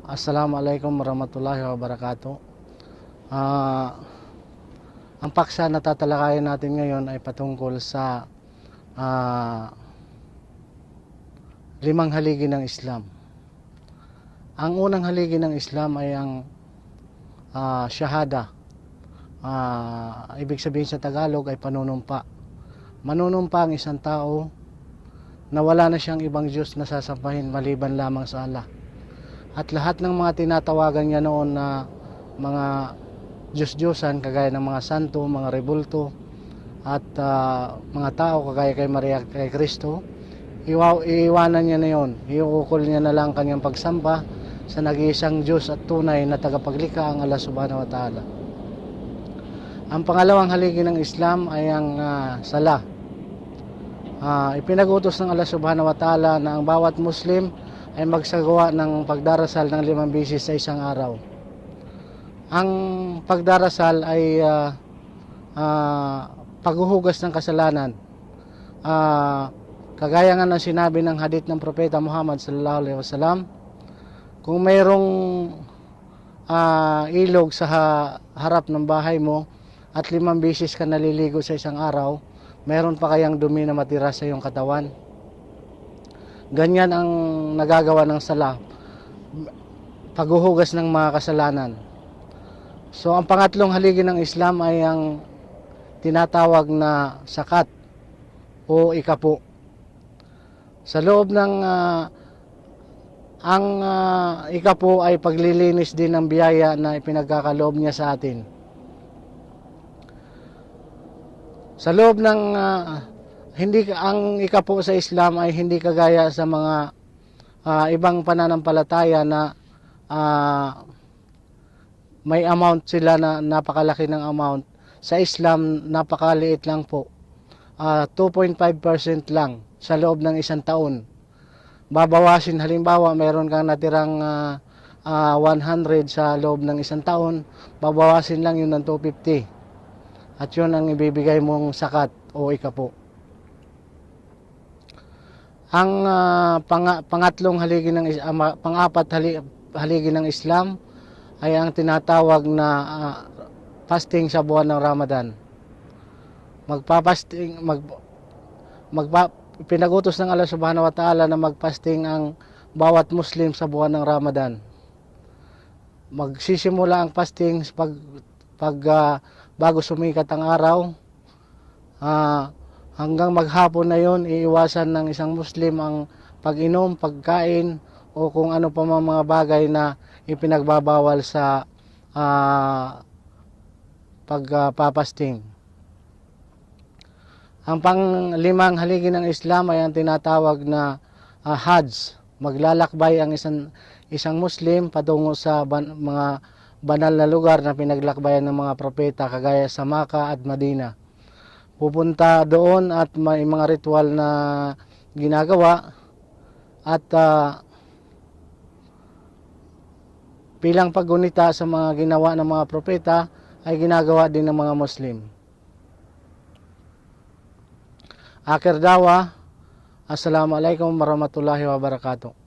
Assalamualaikum warahmatullahi wabarakatuh. Ah, ang paksa na tatalakayin natin ngayon ay patungkol sa ah, limang haligi ng Islam. Ang unang haligi ng Islam ay ang shahada. Ibig sabihin sa Tagalog ay panunumpa. Manunumpa ang isang tao na wala na siyang ibang Diyos na sasambahin maliban lamang sa Allah. At lahat ng mga tinatawagan niya noon na mga Diyos-Diyosan kagaya ng mga santo, mga rebulto at mga tao kagaya kay Maria, kay Kristo, iiwanan niya na yon. Iukol niya na lang kanyang pagsamba sa nag-iisang Diyos at tunay na tagapaglikha ang Allah subhanahu wa ta'ala. Ang pangalawang haligi ng Islam ay ang sala. Ipinag-utos ng Allah subhanahu wa ta'ala na ang bawat Muslim ay magsagawa ng pagdarasal ng 5 beses sa isang araw. Ang pagdarasal ay paghuhugas ng kasalanan. Kagaya nga ng sinabi ng hadith ng Propeta Muhammad sallallahu alaihi wasallam, kung mayroong ilog sa harap ng bahay mo at 5 beses ka naliligo sa isang araw, mayroon pa kayang dumi na matira sa iyong katawan? Ganyan ang nagagawa ng sala, paghuhugas ng mga kasalanan. So ang pangatlong haligi ng Islam ay ang tinatawag na zakat o ikapo. Sa loob ng ikapo ay paglilinis din ng biyaya na ipinagkakaloob niya sa atin. Sa loob ng ang ikapo sa Islam ay hindi kagaya sa mga ibang pananampalataya na may amount sila na napakalaki ng amount. Sa Islam, napakaliit lang po. 2.5% lang sa loob ng isang taon. Babawasin, halimbawa, mayroon kang natirang 100 sa loob ng isang taon, babawasin lang yun ng 250. At yun ang ibibigay mong zakat o ikapo. Ang pangatlong haligi ng pang-apat haligi ng Islam ay ang tinatawag na fasting sa buwan ng Ramadan. Pinag-utos ng Allah subhanahu wa ta'ala na magfasting ang bawat Muslim sa buwan ng Ramadan. Magsisimula ang fasting bago sumikat ang araw. Hanggang maghapon na yon, iiwasan ng isang Muslim ang pag-inom, pagkain, o kung ano pa mga bagay na ipinagbabawal sa pagpapasting. Ang panglimang haligi ng Islam ay ang tinatawag na Hajj. Maglalakbay ang isang Muslim patungo sa mga banal na lugar na pinaglakbayan ng mga propeta kagaya sa Makkah at Madina. Pupunta doon at may mga ritual na ginagawa at bilang paggunita sa mga ginawa ng mga propeta ay ginagawa din ng mga Muslim. Akhir dawa, Assalamualaikum warahmatullahi wabarakatuh.